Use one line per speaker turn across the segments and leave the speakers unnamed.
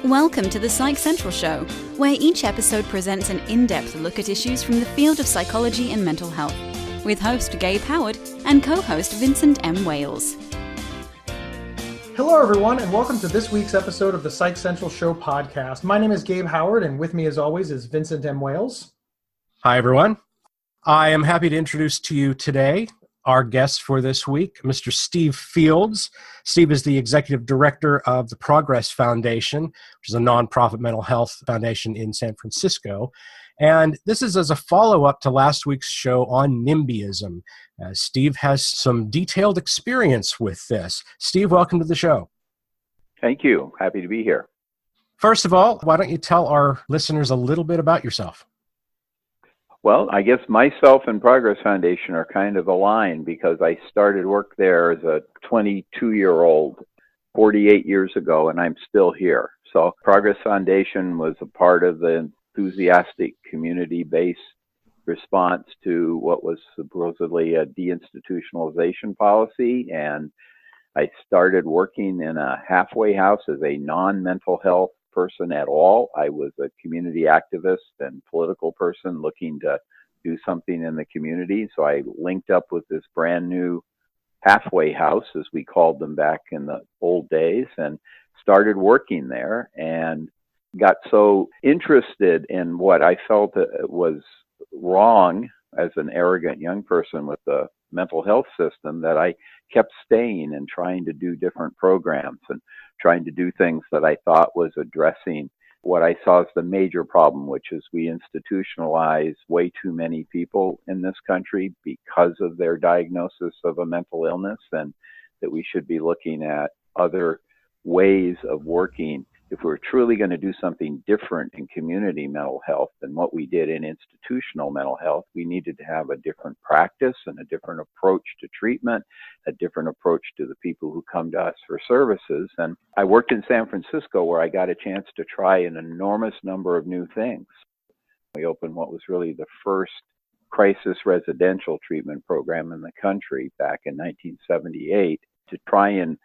Welcome to the Psych Central Show, where each episode presents an in-depth look at issues from the field of psychology and mental health, with host Gabe Howard and co-host Vincent M. Wales.
Hello, everyone, and welcome to this week's episode of the Psych Central Show podcast. My name is Gabe Howard, and with me, as always, is Vincent M. Wales.
Hi, everyone. I am happy to introduce to you today our guest for this week, Mr. Steve Fields. Steve is the executive director of the Progress Foundation, which is a nonprofit mental health foundation in San Francisco. And this is as a follow-up to last week's show on NIMBYism. Steve has some detailed experience with this. Steve, welcome to the show.
Thank you. Happy to be here.
First of all, why don't you tell our listeners a little bit about yourself?
Well, I guess myself and Progress Foundation are kind of aligned because I started work there as a 22-year-old 48 years ago, and I'm still here. So Progress Foundation was a part of the enthusiastic community-based response to what was supposedly a deinstitutionalization policy, and I started working in a halfway house as a non-mental health person at all. I was a community activist and political person looking to do something in the community. So I linked up with this brand new halfway house, as we called them back in the old days, and started working there and got so interested in what I felt was wrong as an arrogant young person with the mental health system that I kept staying and trying to do different programs and trying to do things that I thought was addressing what I saw as the major problem, which is we institutionalize way too many people in this country because of their diagnosis of a mental illness, and that we should be looking at other ways of working. If we're truly going to do something different in community mental health than what we did in institutional mental health, we needed to have a different practice and a different approach to treatment, a different approach to the people who come to us for services. And I worked in San Francisco where I got a chance to try an enormous number of new things. We opened what was really the first crisis residential treatment program in the country back in 1978 to try and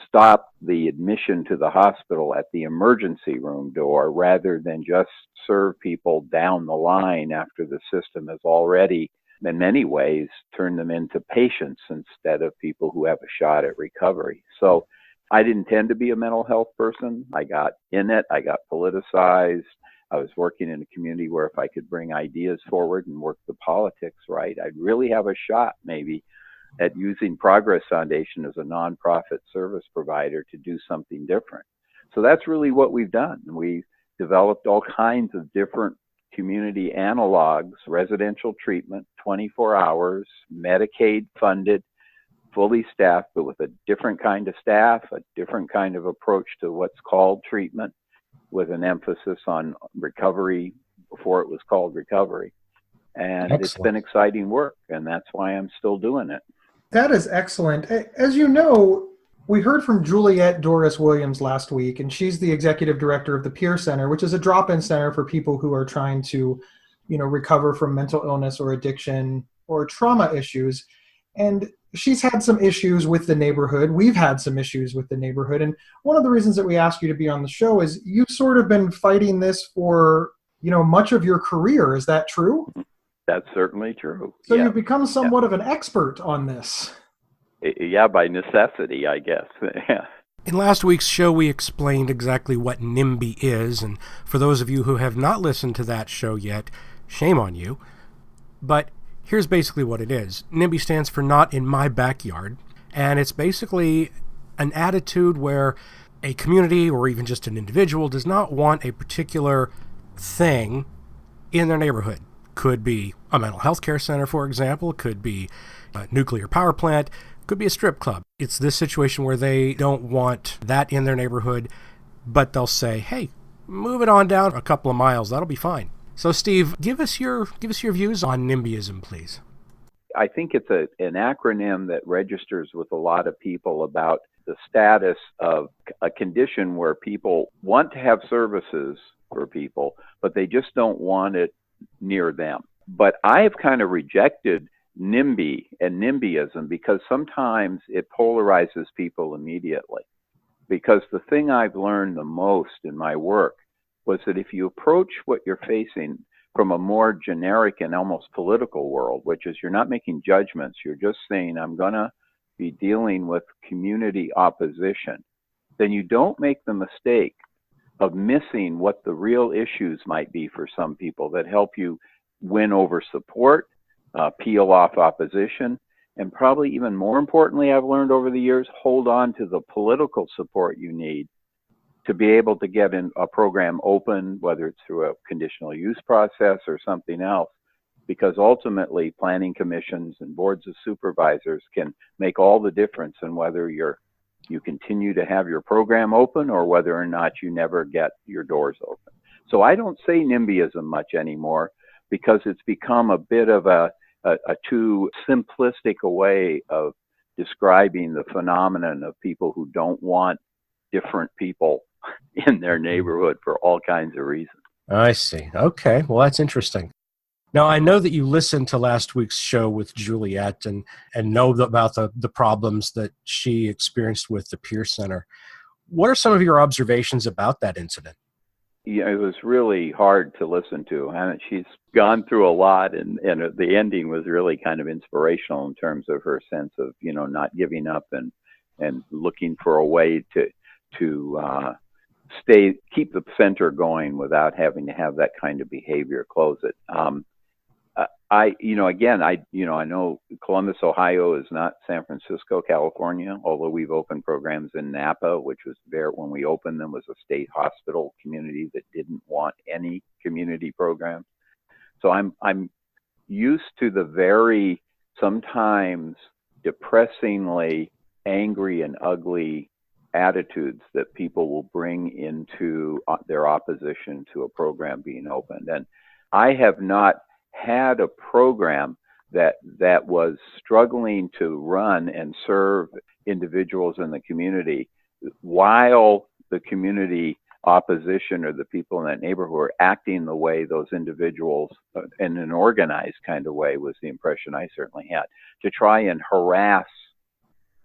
stop the admission to the hospital at the emergency room door rather than just serve people down the line after the system has already, in many ways, turned them into patients instead of people who have a shot at recovery. So I didn't tend to be a mental health person. I got in it. I got politicized. I was working in a community where if I could bring ideas forward and work the politics right, I'd really have a shot maybe at using Progress Foundation as a nonprofit service provider to do something different. So that's really what we've done. We developed all kinds of different community analogs, residential treatment, 24 hours, Medicaid funded, fully staffed, but with a different kind of staff, a different kind of approach to what's called treatment, with an emphasis on recovery before it was called recovery. And
Excellent.
It's been exciting work, and that's why I'm still doing it.
That is excellent. As you know, we heard from Juliette Doris Williams last week, and she's the executive director of the Peer Center, which is a drop-in center for people who are trying to, recover from mental illness or addiction or trauma issues. And she's had some issues with the neighborhood. We've had some issues with the neighborhood. And one of the reasons that we asked you to be on the show is you've sort of been fighting this for, much of your career. Is that true?
That's certainly true.
So you've become somewhat of an expert on this.
Yeah, by necessity, I guess. Yeah.
In last week's show, we explained exactly what NIMBY is, and for those of you who have not listened to that show yet, shame on you. But here's basically what it is. NIMBY stands for Not in My Backyard, and it's basically an attitude where a community or even just an individual does not want a particular thing in their neighborhood. Could be a mental health care center, for example, could be a nuclear power plant, could be a strip club. It's this situation where they don't want that in their neighborhood, but they'll say, hey, move it on down a couple of miles, that'll be fine. So Steve, give us your views on NIMBYism, please.
I think it's an acronym that registers with a lot of people about the status of a condition where people want to have services for people, but they just don't want it near them. But I have kind of rejected NIMBY and NIMBYism because sometimes it polarizes people immediately. Because the thing I've learned the most in my work was that if you approach what you're facing from a more generic and almost political world, which is you're not making judgments, you're just saying, I'm going to be dealing with community opposition, then you don't make the mistake of missing what the real issues might be for some people that help you win over support, peel off opposition, and probably even more importantly, I've learned over the years, hold on to the political support you need to be able to get a program open, whether it's through a conditional use process or something else, because ultimately planning commissions and boards of supervisors can make all the difference in whether you continue to have your program open or whether or not you never get your doors open. So I don't say NIMBYism much anymore because it's become a bit of a too simplistic a way of describing the phenomenon of people who don't want different people in their neighborhood for all kinds of reasons.
I see. Okay. Well, that's interesting. Now, I know that you listened to last week's show with Juliet and know about the problems that she experienced with the Peer Center. What are some of your observations about that incident?
Yeah, it was really hard to listen to. And she's gone through a lot, and the ending was really kind of inspirational in terms of her sense of, not giving up and looking for a way to keep the center going without having to have that kind of behavior, close it. I know Columbus, Ohio is not San Francisco, California, although we've opened programs in Napa, which was there when we opened them, was a state hospital community that didn't want any community programs. So I'm used to the very sometimes depressingly angry and ugly attitudes that people will bring into their opposition to a program being opened. And I have not had a program that was struggling to run and serve individuals in the community while the community opposition or the people in that neighborhood were acting the way those individuals in an organized kind of way, was the impression I certainly had, to try and harass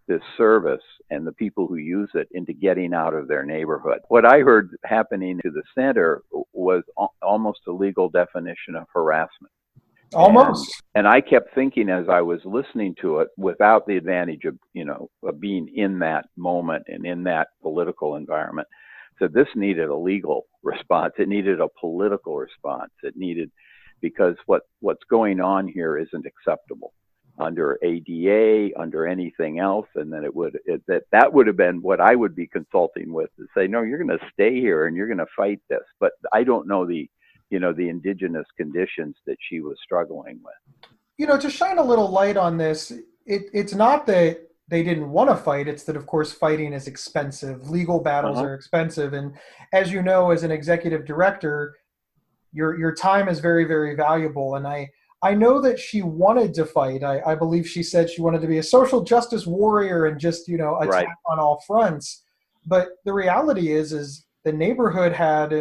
this service and the people who use it into getting out of their neighborhood. What I heard happening to the center was almost a legal definition of harassment.
Almost.
And I kept thinking as I was listening to it, without the advantage of, of being in that moment and in that political environment, that this needed a legal response. It needed a political response. It needed, because what's going on here isn't acceptable under ADA, under anything else. And then that would have been what I would be consulting with, to say, no, you're going to stay here and you're going to fight this. But I don't know the indigenous conditions that she was struggling with.
To shine a little light on this, it's not that they didn't want to fight. It's that, of course, fighting is expensive. Legal battles are expensive. And as you know, as an executive director, your time is very, very valuable. And I know that she wanted to fight. I believe she said she wanted to be a social justice warrior and just, attack on all fronts. But the reality is the neighborhood had,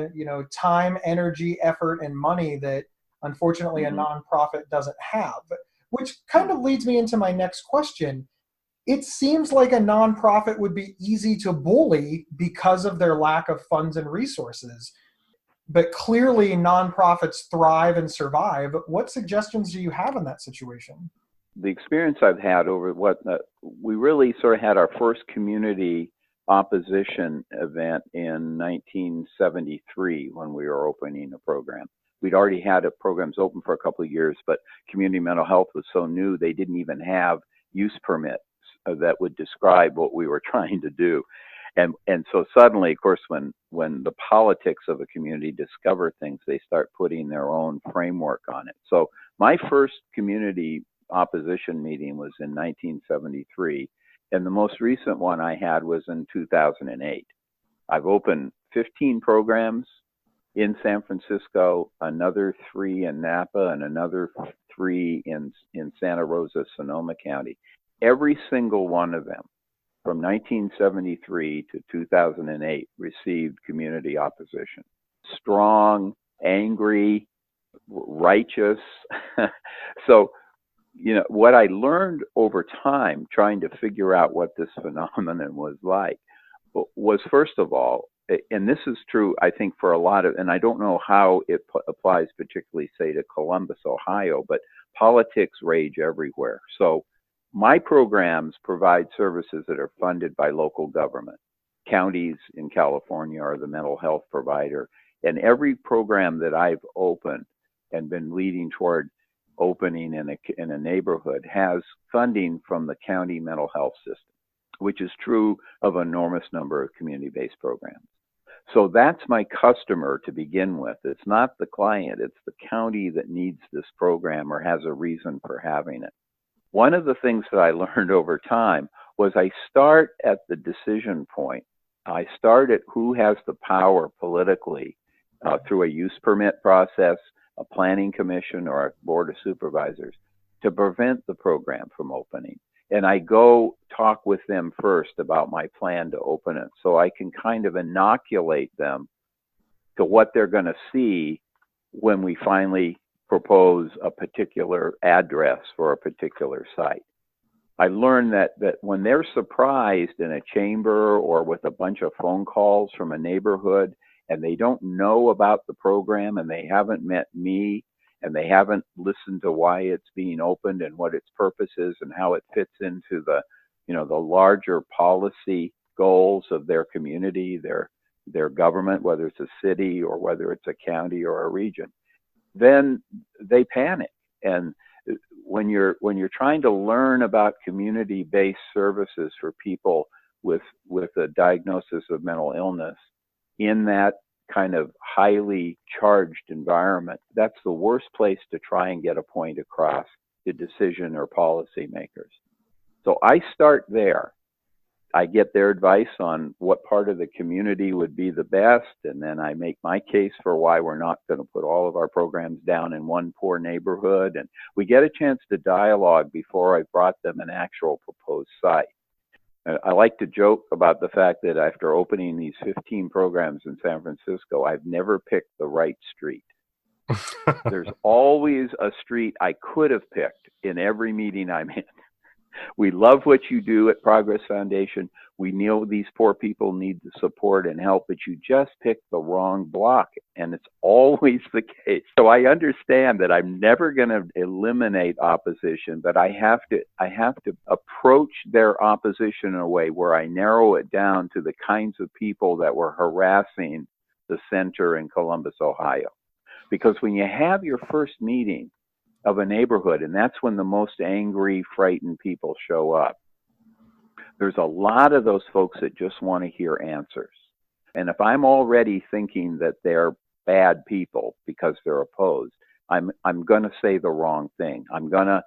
time, energy, effort, and money that unfortunately a nonprofit doesn't have, which kind of leads me into my next question. It seems like a nonprofit would be easy to bully because of their lack of funds and resources. But clearly nonprofits thrive and survive. What suggestions do you have in that situation?
The experience I've had over we really sort of had our first community opposition event in 1973 when we were opening a program. We'd already had programs open for a couple of years, but community mental health was so new they didn't even have use permits that would describe what we were trying to do. And so suddenly, of course, when the politics of a community discover things, they start putting their own framework on it. So my first community opposition meeting was in 1973. And the most recent one I had was in 2008. I've opened 15 programs in San Francisco, another 3 in Napa, and another 3 in Santa Rosa, Sonoma County. Every single one of them from 1973 to 2008 received community opposition. Strong, angry, righteous. So, what I learned over time trying to figure out what this phenomenon was like was, first of all, and this is true, I think, for a lot of, and I don't know how it applies particularly, say, to Columbus, Ohio, but politics rage everywhere. So my programs provide services that are funded by local government. Counties in California are the mental health provider. And every program that I've opened and been leading toward opening in a neighborhood has funding from the county mental health system, which is true of an enormous number of community-based programs. So that's my customer to begin with. It's not the client, it's the county that needs this program or has a reason for having it. One of the things that I learned over time was I start at the decision point. I start at who has the power politically through a use permit process, a planning commission, or a board of supervisors to prevent the program from opening. And I go talk with them first about my plan to open it so I can kind of inoculate them to what they're going to see when we finally propose a particular address for a particular site. I learned that when they're surprised in a chamber or with a bunch of phone calls from a neighborhood and they don't know about the program and they haven't met me and they haven't listened to why it's being opened and what its purpose is and how it fits into the, the larger policy goals of their community, their government, whether it's a city or whether it's a county or a region, then they panic. And when you're trying to learn about community-based services for people with a diagnosis of mental illness in that kind of highly charged environment, that's the worst place to try and get a point across to decision or policy makers. So I start there. I get their advice on what part of the community would be the best, and then I make my case for why we're not going to put all of our programs down in one poor neighborhood, and we get a chance to dialogue before I brought them an actual proposed site. I like to joke about the fact that after opening these 15 programs in San Francisco, I've never picked the right street. There's always a street I could have picked in every meeting I'm in. We love what you do at Progress Foundation. We know these poor people need the support and help, but you just picked the wrong block, and it's always the case. So I understand that I'm never going to eliminate opposition, but I have to approach their opposition in a way where I narrow it down to the kinds of people that were harassing the center in Columbus, Ohio. Because when you have your first meeting of a neighborhood, and that's when the most angry, frightened people show up, there's a lot of those folks that just want to hear answers. And if I'm already thinking that they're bad people because they're opposed, I'm going to say the wrong thing. I'm going to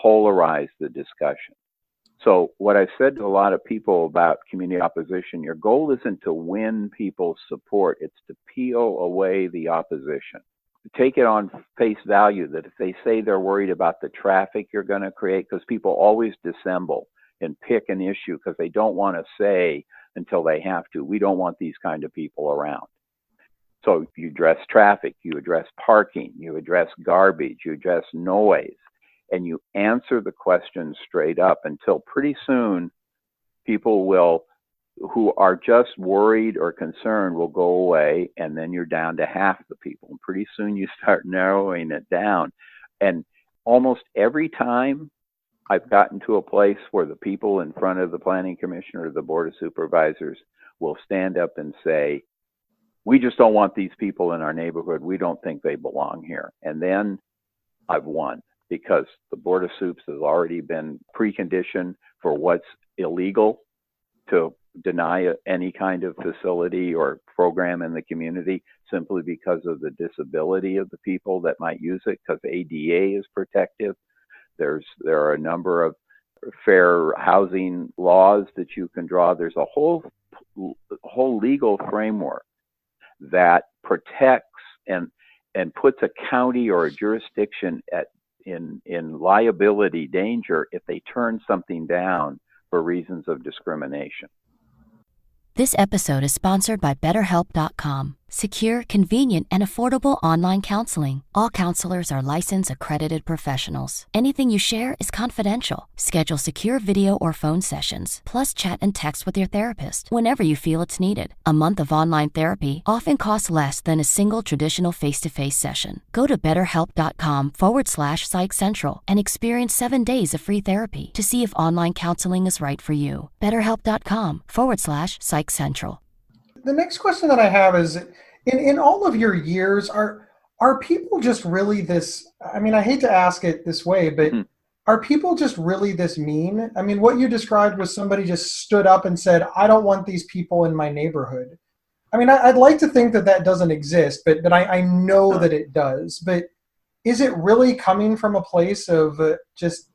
polarize the discussion. So what I've said to a lot of people about community opposition, your goal isn't to win people's support, it's to peel away the opposition. Take it on face value that if they say they're worried about the traffic you're going to create, because people always dissemble and pick an issue because they don't want to say until they have to, we don't want these kind of people around. So you address traffic, you address parking, you address garbage, you address noise, and you answer the question straight up until pretty soon people who are just worried or concerned will go away, and then you're down to half the people. And pretty soon you start narrowing it down. And almost every time I've gotten to a place where the people in front of the planning commission or the board of supervisors will stand up and say, we just don't want these people in our neighborhood. We don't think they belong here. And then I've won, because the board of soups has already been preconditioned for what's illegal to deny any kind of facility or program in the community simply because of the disability of the people that might use it, because ADA is protective. There are a number of fair housing laws that you can draw. There's a whole legal framework that protects and puts a county or a jurisdiction in liability danger if they turn something down for reasons of discrimination.
This episode is sponsored by BetterHelp.com. secure, convenient, and affordable online counseling. All counselors are licensed, accredited professionals. Anything you share is confidential. Schedule secure video or phone sessions, plus chat and text with your therapist whenever you feel it's needed. A month of online therapy often costs less than a single traditional face-to-face session. Go to betterhelp.com/psychcentral and experience 7 days of free therapy to see if online counseling is right for you. betterhelp.com/psychcentral.
The next question that I have is, in all of your years, are people just really this, I mean, I hate to ask it this way, but are people just really this mean? I mean, what you described was somebody just stood up and said, I don't want these people in my neighborhood. I mean, I'd like to think that that doesn't exist, but I know that it does. But is it really coming from a place of just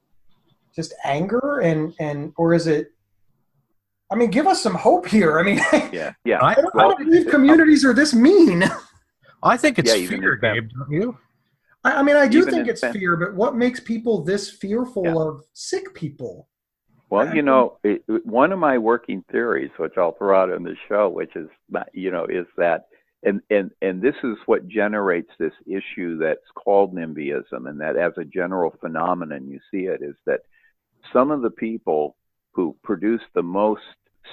anger and or is it? I mean, give us some hope here. I mean,
yeah.
I don't believe communities are this mean.
I think it's fear, Gabe, don't you?
I mean, I do think it's fear, but what makes people this fearful of sick people?
Well, you know, one of my working theories, which I'll throw out on the show, which is, you know, is that, and this is what generates this issue that's called NIMBYism, and that as a general phenomenon, you see it, is that some of the people who produce the most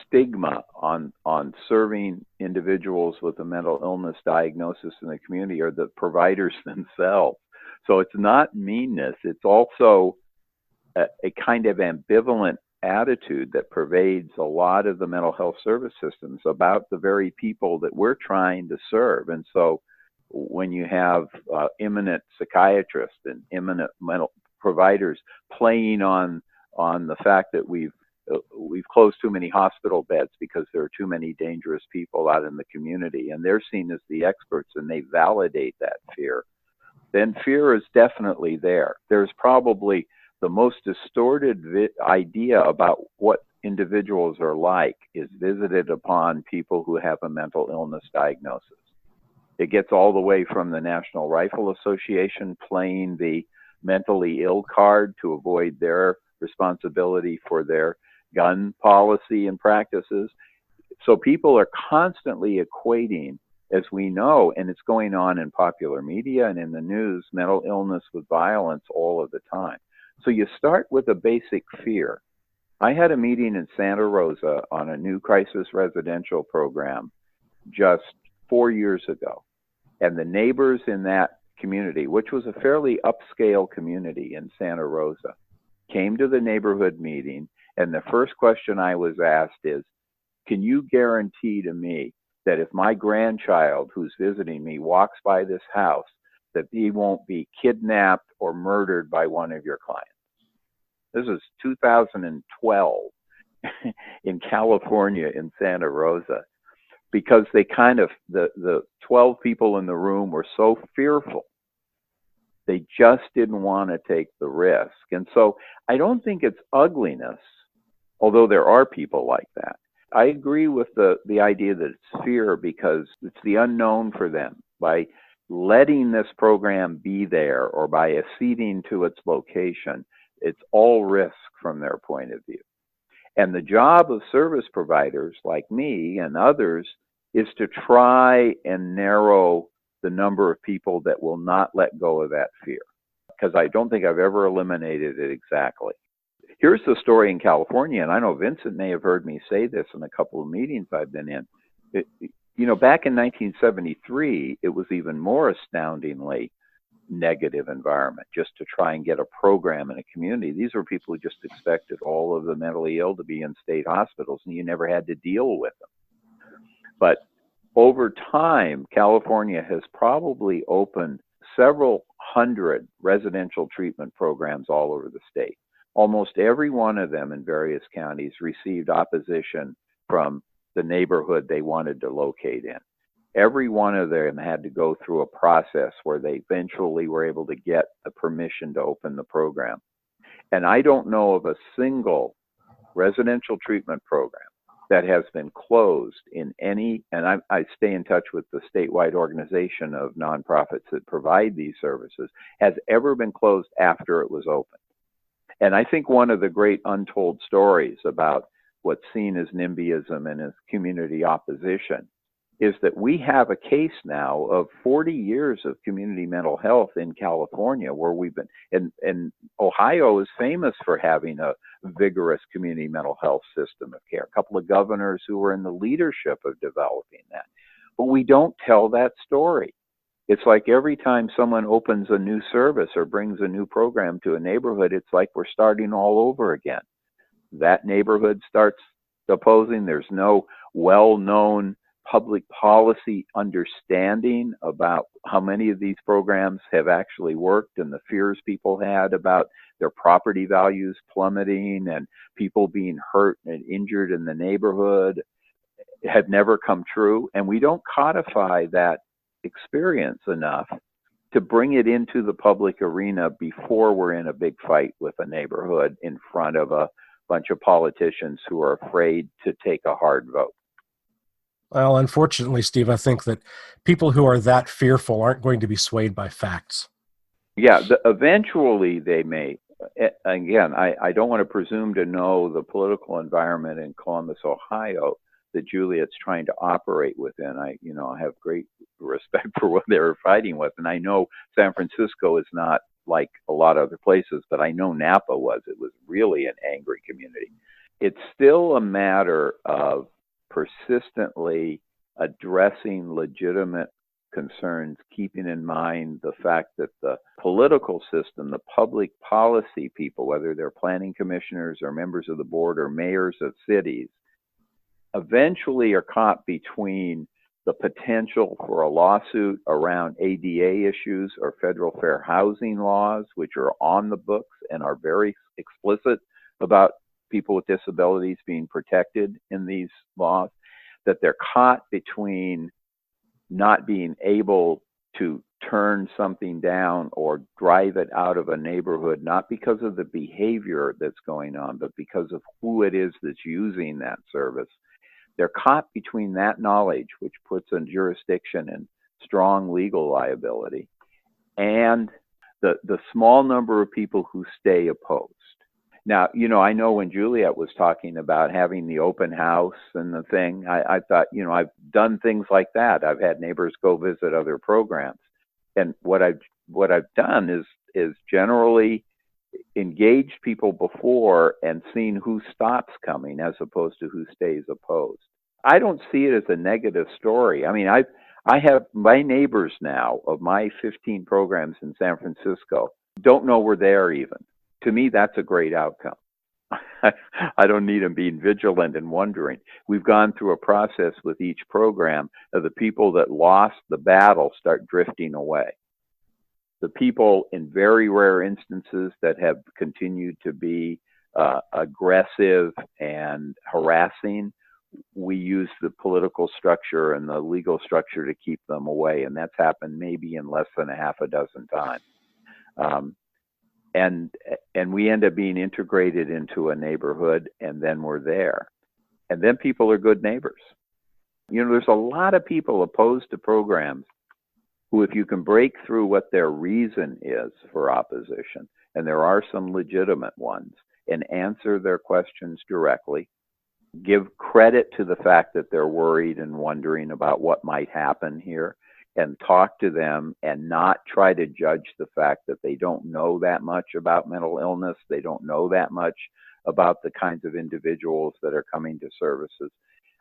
stigma on serving individuals with a mental illness diagnosis in the community are the providers themselves. So it's not meanness, it's also a kind of ambivalent attitude that pervades a lot of the mental health service systems about the very people that we're trying to serve. And so when you have eminent psychiatrists and eminent mental providers playing on the fact that we've closed too many hospital beds because there are too many dangerous people out in the community, and they're seen as the experts and they validate that fear, then fear is definitely there. There's probably the most distorted idea about what individuals are like is visited upon people who have a mental illness diagnosis. It gets all the way from the National Rifle Association playing the mentally ill card to avoid their responsibility for their gun policy and practices. So people are constantly equating, as we know, and it's going on in popular media and in the news, mental illness with violence all of the time. So you start with a basic fear. I had a meeting in Santa Rosa on a new crisis residential program just 4 years ago. And the neighbors in that community, which was a fairly upscale community in Santa Rosa, came to the neighborhood meeting. And the first question I was asked is, can you guarantee to me that if my grandchild who's visiting me walks by this house, that he won't be kidnapped or murdered by one of your clients? This is 2012 in California in Santa Rosa, because they kind of, the 12 people in the room were so fearful. They just didn't want to take the risk. And so I don't think it's ugliness, although there are people like that. I agree with the idea that it's fear because it's the unknown for them. By letting this program be there or by acceding to its location, it's all risk from their point of view. And the job of service providers like me and others is to try and narrow the number of people that will not let go of that fear, because I don't think I've ever eliminated it exactly. Here's the story in California, and I know Vincent may have heard me say this in a couple of meetings I've been in. You know, back in 1973, it was even more astoundingly negative environment just to try and get a program in a community. These were people who just expected all of the mentally ill to be in state hospitals, and you never had to deal with them. But over time, California has probably opened several hundred residential treatment programs all over the state. Almost every one of them in various counties received opposition from the neighborhood they wanted to locate in. Every one of them had to go through a process where they eventually were able to get the permission to open the program. And I don't know of a single residential treatment program that has been closed in any, and I stay in touch with the statewide organization of nonprofits that provide these services, has ever been closed after it was opened. And I think one of the great untold stories about what's seen as NIMBYism and as community opposition is that we have a case now of 40 years of community mental health in California, where we've been, and Ohio is famous for having a vigorous community mental health system of care. A couple of governors who were in the leadership of developing that. But we don't tell that story. It's like every time someone opens a new service or brings a new program to a neighborhood, it's like we're starting all over again. That neighborhood starts opposing. There's no well-known public policy understanding about how many of these programs have actually worked, and the fears people had about their property values plummeting and people being hurt and injured in the neighborhood have never come true. And we don't codify that experience enough to bring it into the public arena before we're in a big fight with a neighborhood in front of a bunch of politicians who are afraid to take a hard vote.
Well, unfortunately, Steve, I think that people who are that fearful aren't going to be swayed by facts.
Yeah, eventually they may. Again, I don't want to presume to know the political environment in Columbus, Ohio, that Juliet's trying to operate within. I have great respect for what they're fighting with, and I know San Francisco is not like a lot of other places, but I know Napa was. It was really an angry community. It's still a matter of persistently addressing legitimate concerns, keeping in mind the fact that the political system, the public policy people, whether they're planning commissioners or members of the board or mayors of cities, eventually are caught between the potential for a lawsuit around ADA issues or federal fair housing laws, which are on the books and are very explicit about people with disabilities being protected in these laws, that they're caught between not being able to turn something down or drive it out of a neighborhood, not because of the behavior that's going on, but because of who it is that's using that service. They're caught between that knowledge, which puts a jurisdiction in strong legal liability, and the small number of people who stay opposed. Now, I know when Juliet was talking about having the open house and the thing, I thought, I've done things like that. I've had neighbors go visit other programs. And what I've done is generally engaged people before and seen who stops coming as opposed to who stays opposed. I don't see it as a negative story. I mean, I have my neighbors now of my 15 programs in San Francisco don't know we're there even. To me, that's a great outcome. I don't need them being vigilant and wondering. We've gone through a process with each program of the people that lost the battle start drifting away. The people in very rare instances that have continued to be aggressive and harassing, we use the political structure and the legal structure to keep them away. And that's happened maybe in less than a half a dozen times. And we end up being integrated into a neighborhood, and then we're there. And then people are good neighbors. There's a lot of people opposed to programs who, if you can break through what their reason is for opposition, and there are some legitimate ones, and answer their questions directly, give credit to the fact that they're worried and wondering about what might happen here, and talk to them and not try to judge the fact that they don't know that much about mental illness. They don't know that much about the kinds of individuals that are coming to services.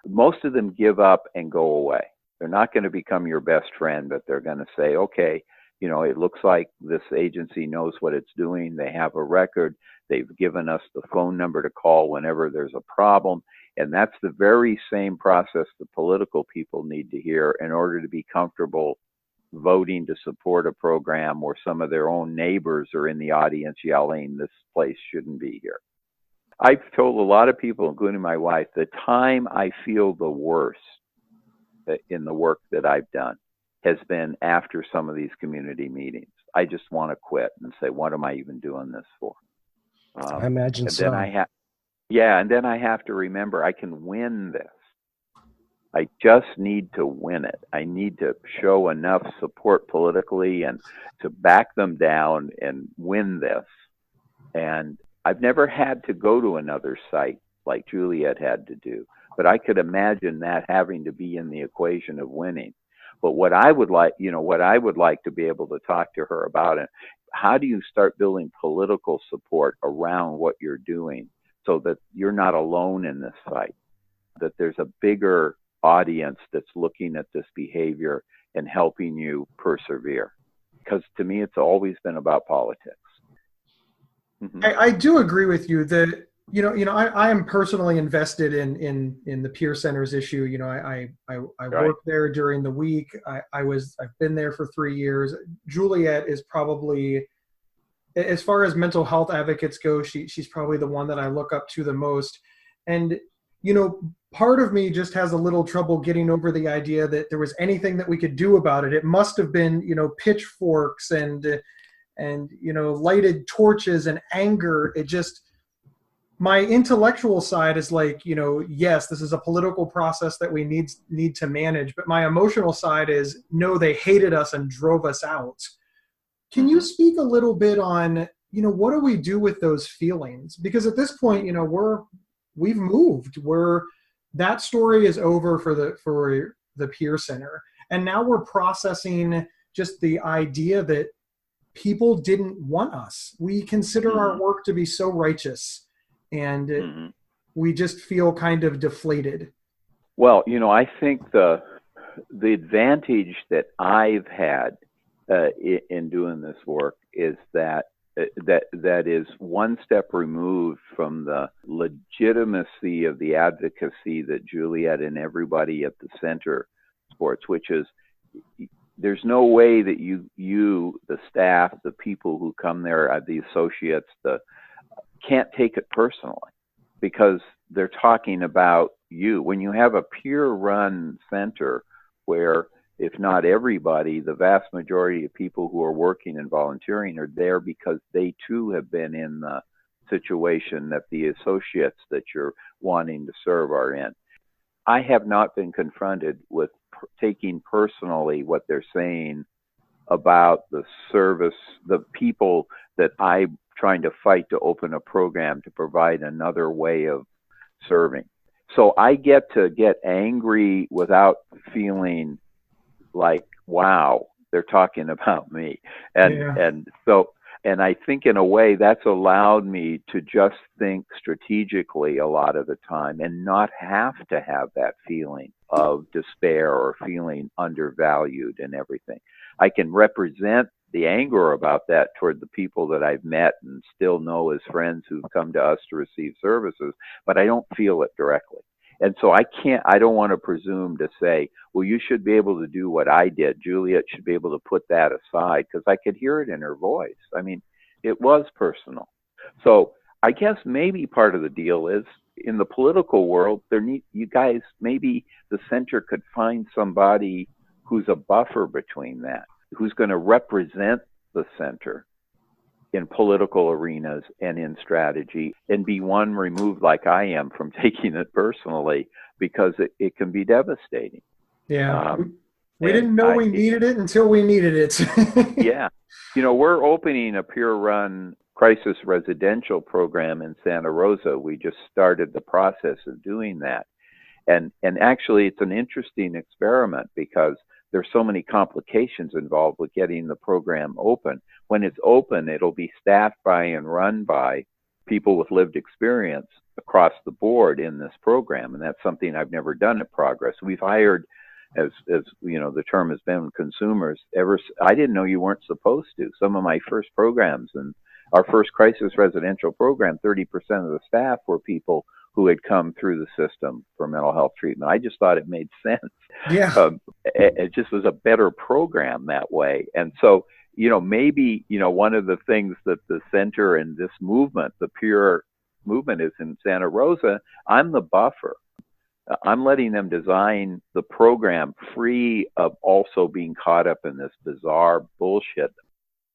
Most of them give up and go away. They're not going to become your best friend, but they're going to say, okay, it looks like this agency knows what it's doing. They have a record. They've given us the phone number to call whenever there's a problem. And that's the very same process the political people need to hear in order to be comfortable voting to support a program where some of their own neighbors are in the audience yelling, this place shouldn't be here. I've told a lot of people, including my wife, the time I feel the worst in the work that I've done has been after some of these community meetings. I just want to quit and say, what am I even doing this for?
I imagine so.
And then I have to remember I can win this. I just need to win it. I need to show enough support politically and to back them down and win this. And I've never had to go to another site like Juliet had to do, but I could imagine that having to be in the equation of winning. But what I would like, what I would like to be able to talk to her about, and how do you start building political support around what you're doing so that you're not alone in this fight, that there's a bigger audience that's looking at this behavior and helping you persevere. Because to me, it's always been about politics. Mm-hmm.
I do agree with you that, I am personally invested in the peer centers issue. I
Right.
work there during the week. I've been there for 3 years. Juliet is probably, as far as mental health advocates go, she's probably the one that I look up to the most. And, part of me just has a little trouble getting over the idea that there was anything that we could do about it. It must have been, pitchforks and lighted torches and anger. It just, my intellectual side is like, yes, this is a political process that we need to manage. But my emotional side is, no, they hated us and drove us out. Can you speak a little bit on, what do we do with those feelings? Because at this point, we've moved. That story is over for the peer center. And now we're processing just the idea that people didn't want us. We consider our work to be so righteous, and we just feel kind of deflated.
Well, I think the advantage that I've had in doing this work is that is one step removed from the legitimacy of the advocacy that Juliet and everybody at the center supports, which is, there's no way that you, the staff, the people who come there, the associates, can't take it personally, because they're talking about you. When you have a peer-run center where, if not everybody, the vast majority of people who are working and volunteering are there because they too have been in the situation that the associates that you're wanting to serve are in. I have not been confronted with taking personally what they're saying about the service, the people that I'm trying to fight to open a program to provide another way of serving. So I get to get angry without feeling like, wow, they're talking about me. And I think in a way that's allowed me to just think strategically a lot of the time and not have to have that feeling of despair or feeling undervalued and everything. I can represent the anger about that toward the people that I've met and still know as friends who've come to us to receive services, but I don't feel it directly. And so I don't want to presume to say, well, you should be able to do what I did. Juliet should be able to put that aside, because I could hear it in her voice. I mean, it was personal. So I guess maybe part of the deal is, in the political world, you guys, maybe the center could find somebody who's a buffer between that, who's going to represent the center in political arenas and in strategy, and be one removed like I am from taking it personally, because it can be devastating.
Yeah. We didn't know we needed it until we needed it.
Yeah. We're opening a peer-run crisis residential program in Santa Rosa. We just started the process of doing that. And actually, it's an interesting experiment, because there's so many complications involved with getting the program open. When it's open, it'll be staffed by and run by people with lived experience across the board in this program. And that's something I've never done at Progress. We've hired, as the term has been, consumers. I didn't know you weren't supposed to. Some of my first programs, and our first crisis residential program, 30% of the staff were people who had come through the system for mental health treatment. I just thought it made sense.
Yeah.
It just was a better program that way. And so, maybe, one of the things that the center and this movement, the peer movement, is in Santa Rosa, I'm the buffer. I'm letting them design the program free of also being caught up in this bizarre bullshit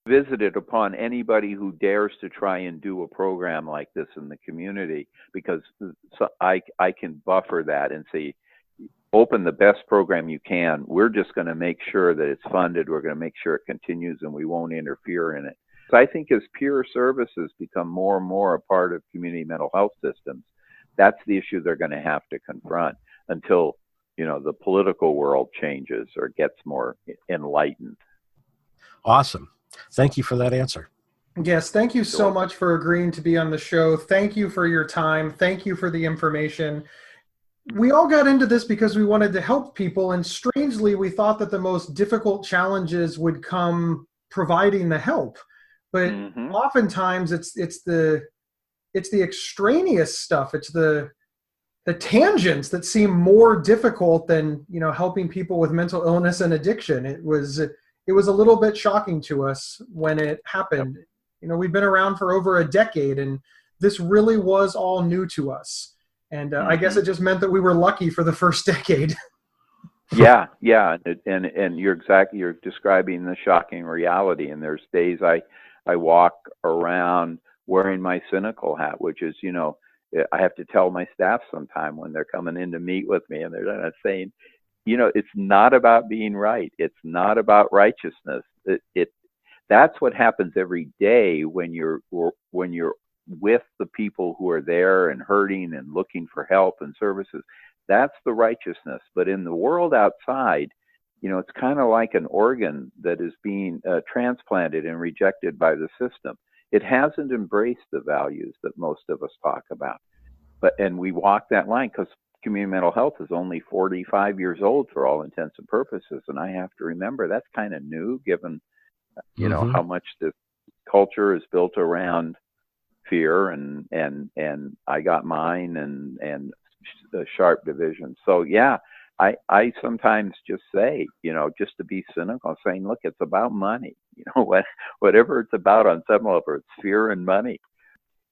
visited upon anybody who dares to try and do a program like this in the community, because I can buffer that and say, open the best program you can. We're just going to make sure that it's funded. We're going to make sure it continues, and we won't interfere in it. So I think as peer services become more and more a part of community mental health systems, that's the issue they're going to have to confront until, the political world changes or gets more enlightened.
Awesome. Thank you for that answer.
Yes, thank you so much for agreeing to be on the show. Thank you for your time. Thank you for the information. We all got into this because we wanted to help people, and strangely, we thought that the most difficult challenges would come providing the help. But oftentimes, it's the extraneous stuff. It's the tangents that seem more difficult than helping people with mental illness and addiction. It was a little bit shocking to us when it happened. We've been around for over a decade, and this really was all new to us. And I guess it just meant that we were lucky for the first decade.
Yeah. And you're describing the shocking reality. And there's days I walk around wearing my cynical hat, which is, I have to tell my staff sometime when they're coming in to meet with me, and they're not saying, it's not about being right. It's not about righteousness. That's what happens every day when you're with the people who are there and hurting and looking for help and services. That's the righteousness. But in the world outside, it's kind of like an organ that is being transplanted and rejected by the system. It hasn't embraced the values that most of us talk about. And we walk that line because community mental health is only 45 years old for all intents and purposes. And I have to remember that's kind of new, given, how much this culture is built around fear and I got mine and sharp division. So yeah, I sometimes just say, just to be cynical, saying, look, it's about money. Whatever it's about on some level, it's fear and money.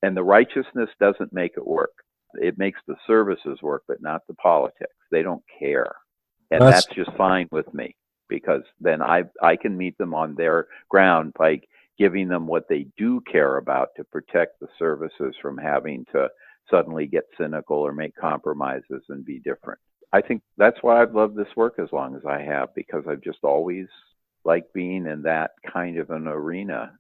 And the righteousness doesn't make it work. It makes the services work, but not the politics. They don't care. And that's just fine with me, because then I can meet them on their ground by giving them what they do care about to protect the services from having to suddenly get cynical or make compromises and be different. I think that's why I've loved this work as long as I have, because I've just always liked being in that kind of an arena.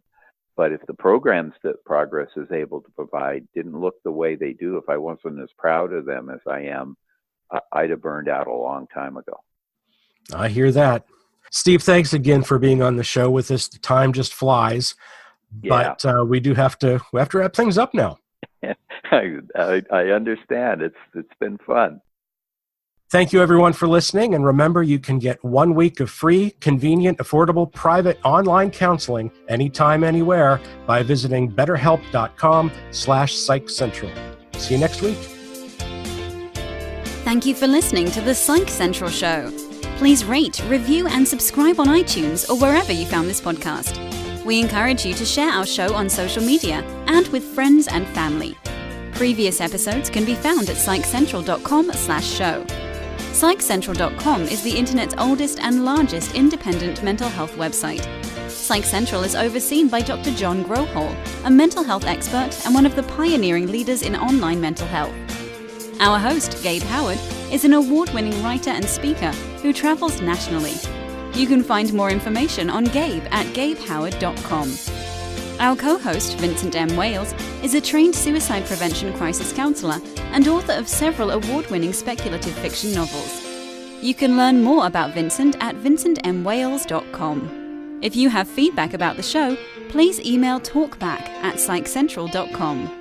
But if the programs that Progress is able to provide didn't look the way they do, if I wasn't as proud of them as I am, I'd have burned out a long time ago.
I hear that. Steve, thanks again for being on the show with us. The time just flies, but we have to wrap things up now.
I understand. It's been fun.
Thank you, everyone, for listening. And remember, you can get 1 week of free, convenient, affordable, private online counseling anytime, anywhere by visiting betterhelp.com/PsychCentral. See you next week.
Thank you for listening to the Psych Central Show. Please rate, review, and subscribe on iTunes or wherever you found this podcast. We encourage you to share our show on social media and with friends and family. Previous episodes can be found at psychcentral.com/show. PsychCentral.com is the internet's oldest and largest independent mental health website. Psych Central is overseen by Dr. John Grohol, a mental health expert and one of the pioneering leaders in online mental health. Our host, Gabe Howard, is an award-winning writer and speaker who travels nationally. You can find more information on Gabe at gabehoward.com. Our co-host, Vincent M. Wales, is a trained suicide prevention crisis counselor and author of several award-winning speculative fiction novels. You can learn more about Vincent at vincentmwales.com. If you have feedback about the show, please email talkback@psychcentral.com.